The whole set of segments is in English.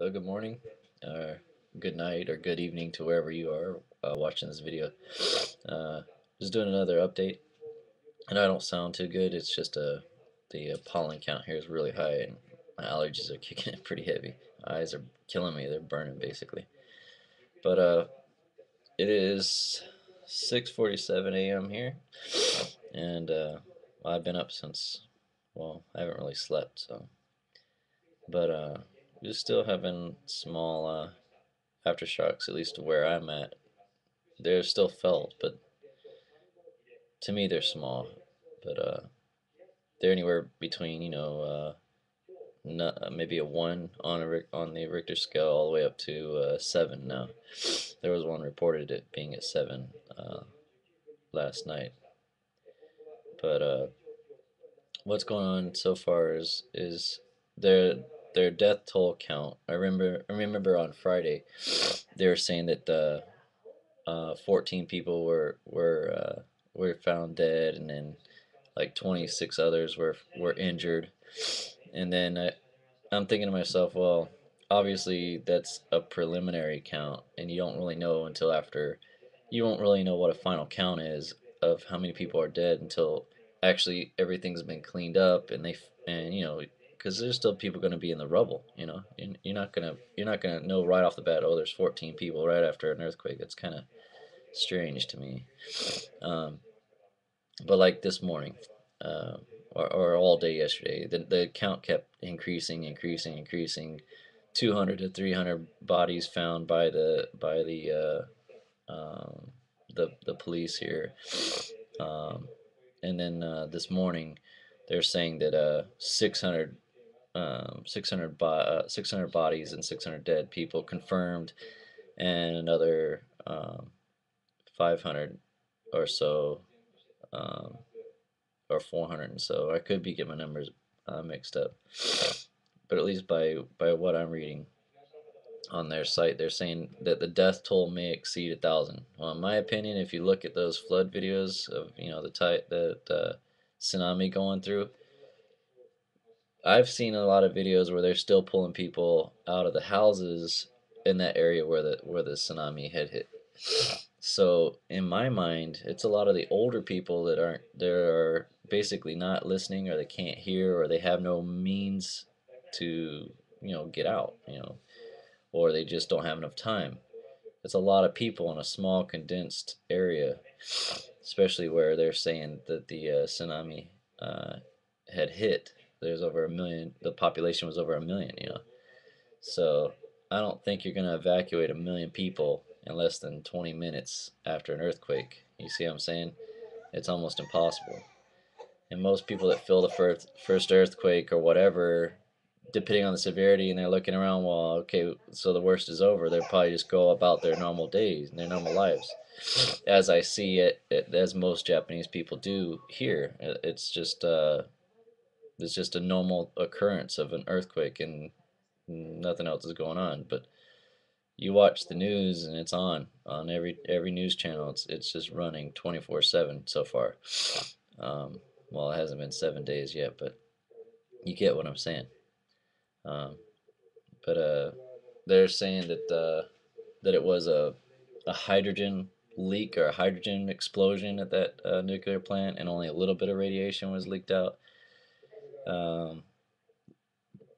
Good morning, or good night, or good evening to wherever you are watching this video. Uh, just doing another update, and I don't sound too good. It's just the pollen count here is really high, and my allergies are kicking in pretty heavy. My eyes are killing me; they're burning basically. But it is 6:47 a.m. here, and I've been up since. Well, I haven't really slept, so. But we're still having small aftershocks, at least where I'm at. They're still felt, but to me they're small. But they're anywhere between maybe a one on on the Richter scale all the way up to seven now. There was one reported it being at seven last night. But what's going on so far is their their death toll count. I remember on Friday they were saying that 14 people were found dead, and then like 26 others were injured. And then I'm thinking to myself, well, obviously that's a preliminary count, and you don't really know until after. You won't really know what a final count is of how many people are dead until actually everything's been cleaned up, and because there's still people going to be in the rubble. You're not gonna know right off the bat. Oh, there's 14 people right after an earthquake. That's kind of strange to me. Um, but like this morning, uh, or all day yesterday, the count kept increasing, increasing, increasing. 200 to 300 bodies found by the police here, um, and then this morning they're saying that 600 bodies and 600 dead people confirmed, and another 500 or so, um, or 400 and so. I could be getting my numbers mixed up, but at least by what I'm reading on their site, they're saying that the death toll may exceed 1,000. Well, in my opinion, if you look at those flood videos of the tsunami going through, I've seen a lot of videos where they're still pulling people out of the houses in that area where the tsunami had hit. So in my mind, it's a lot of the older people that aren't they are basically not listening, or they can't hear, or they have no means to get out, or they just don't have enough time. It's a lot of people in a small condensed area, especially where they're saying that the tsunami uh, had hit. There's over a million. The population was over a million. So I don't think you're gonna evacuate a million people in less than 20 minutes after an earthquake. You see what I'm saying? It's almost impossible. And most people that feel the first earthquake or whatever, depending on the severity, and they're looking around, well, okay, so the worst is over. They'll probably just go about their normal days and their normal lives, as I see it, as most Japanese people do here. It's just a normal occurrence of an earthquake, and nothing else is going on. But you watch the news, and it's on every news channel. It's just running 24/7 so far. Um, well, it hasn't been 7 days yet, but you get what I'm saying. Um, but they're saying that it was a hydrogen leak or a hydrogen explosion at that nuclear plant, and only a little bit of radiation was leaked out. Um,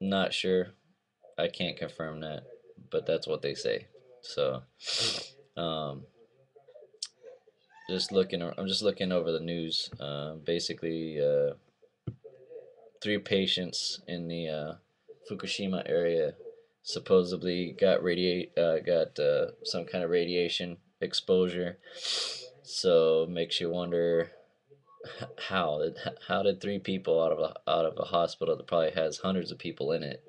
Not sure. I can't confirm that, but that's what they say. So, um, I'm just looking over the news. Basically, three patients in the Fukushima area supposedly got some kind of radiation exposure. So makes you wonder how how did three people out of a hospital that probably has hundreds of people in it,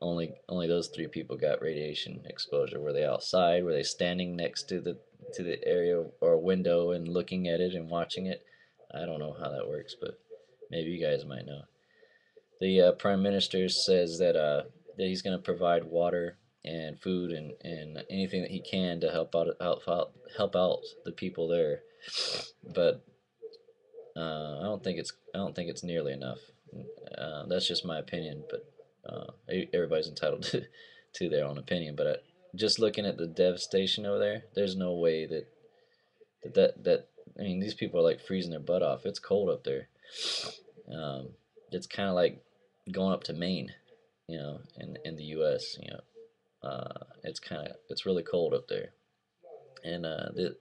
only those three people got radiation exposure? Were they outside? Were they standing next to the area or window and looking at it and watching it? I don't know how that works, but maybe you guys might know. The prime minister says that he's going to provide water and food and anything that he can to help out the people there. But I don't think it's nearly enough. That's just my opinion, but everybody's entitled to their own opinion. But just looking at the devastation over there, there's no way that I mean, these people are like freezing their butt off. It's cold up there. Um, it's kind of like going up to Maine, in the U.S. It's really cold up there, and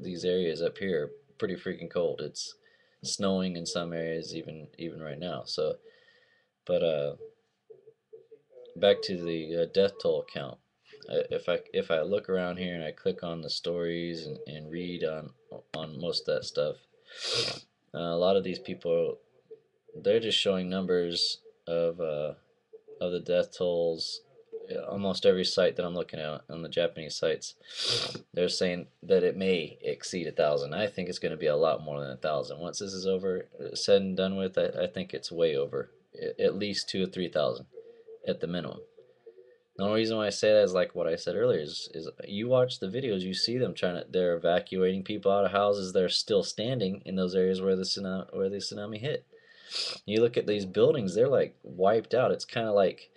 these areas up here are pretty freaking cold. It's snowing in some areas even right now. So, but back to the death toll count. If I look around here and I click on the stories and read on most of that stuff, a lot of these people, they're just showing numbers of the death tolls. Almost every site that I'm looking at on the Japanese sites, they're saying that it may exceed 1,000. I think it's going to be a lot more than 1,000. Once this is over, said and done with, I think it's way over. At least 2 or 3,000 at the minimum. The only reason why I say that is like what I said earlier is you watch the videos, you see them they're evacuating people out of houses that are still standing in those areas where the tsunami hit. You look at these buildings, they're like wiped out. It's kind of like,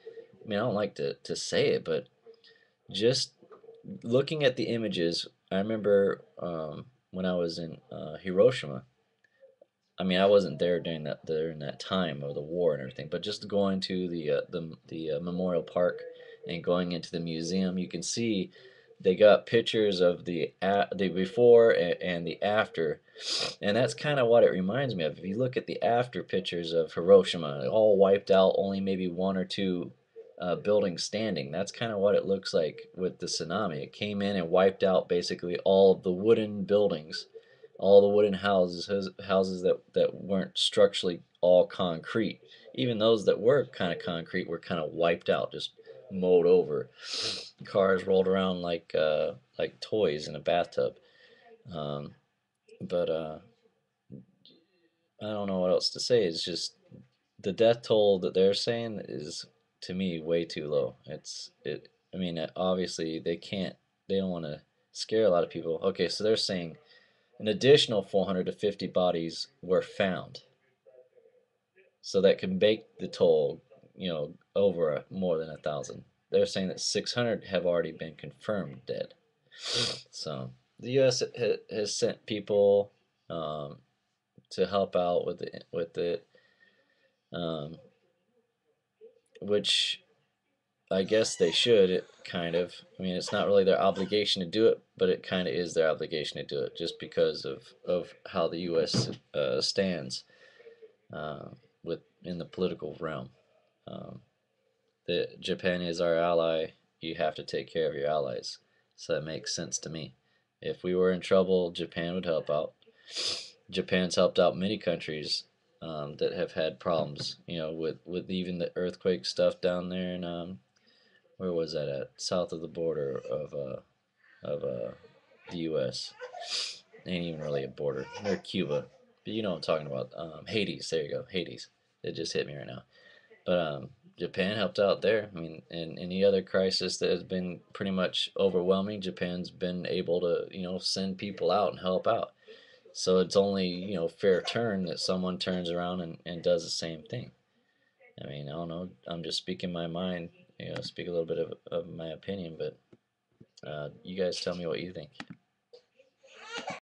I mean, I don't like to say it, but just looking at the images, I remember when I was in Hiroshima. I mean, I wasn't there during that time of the war and everything, but just going to the memorial park and going into the museum, you can see they got pictures of the before and the after, and that's kind of what it reminds me of. If you look at the after pictures of Hiroshima, all wiped out, only maybe one or two buildings standing. That's kind of what it looks like with the tsunami. It came in and wiped out basically all of the wooden buildings, all the wooden houses that weren't structurally all concrete. Even those that were kind of concrete were kind of wiped out, just mowed over. Cars rolled around like toys in a bathtub. Um, but I don't know what else to say. It's just the death toll that they're saying is, to me, way too low. I mean, obviously they don't want to scare a lot of people. Okay, so they're saying an additional 400 to 50 bodies were found, so that can make the toll, over more than 1,000. They're saying that 600 have already been confirmed dead. So the U.S. has sent people um, to help out with it, um, which I guess they should. It kind of. I mean, it's not really their obligation to do it, but it kind of is their obligation to do it, just because of how the U.S. Stands uh, in the political realm. Um, Japan is our ally. You have to take care of your allies. So that makes sense to me. If we were in trouble, Japan would help out. Japan's helped out many countries that have had problems, with even the earthquake stuff down there in where was that at? South of the border of the U.S. Ain't even really a border. Near Cuba, but you know what I'm talking about. Hades. There you go. Hades. It just hit me right now. But Japan helped out there. I mean, in any other crisis that has been pretty much overwhelming, Japan's been able to, send people out and help out. So it's only, fair turn that someone turns around and does the same thing. I mean, I don't know. I'm just speaking my mind, speak a little bit of my opinion, but you guys tell me what you think.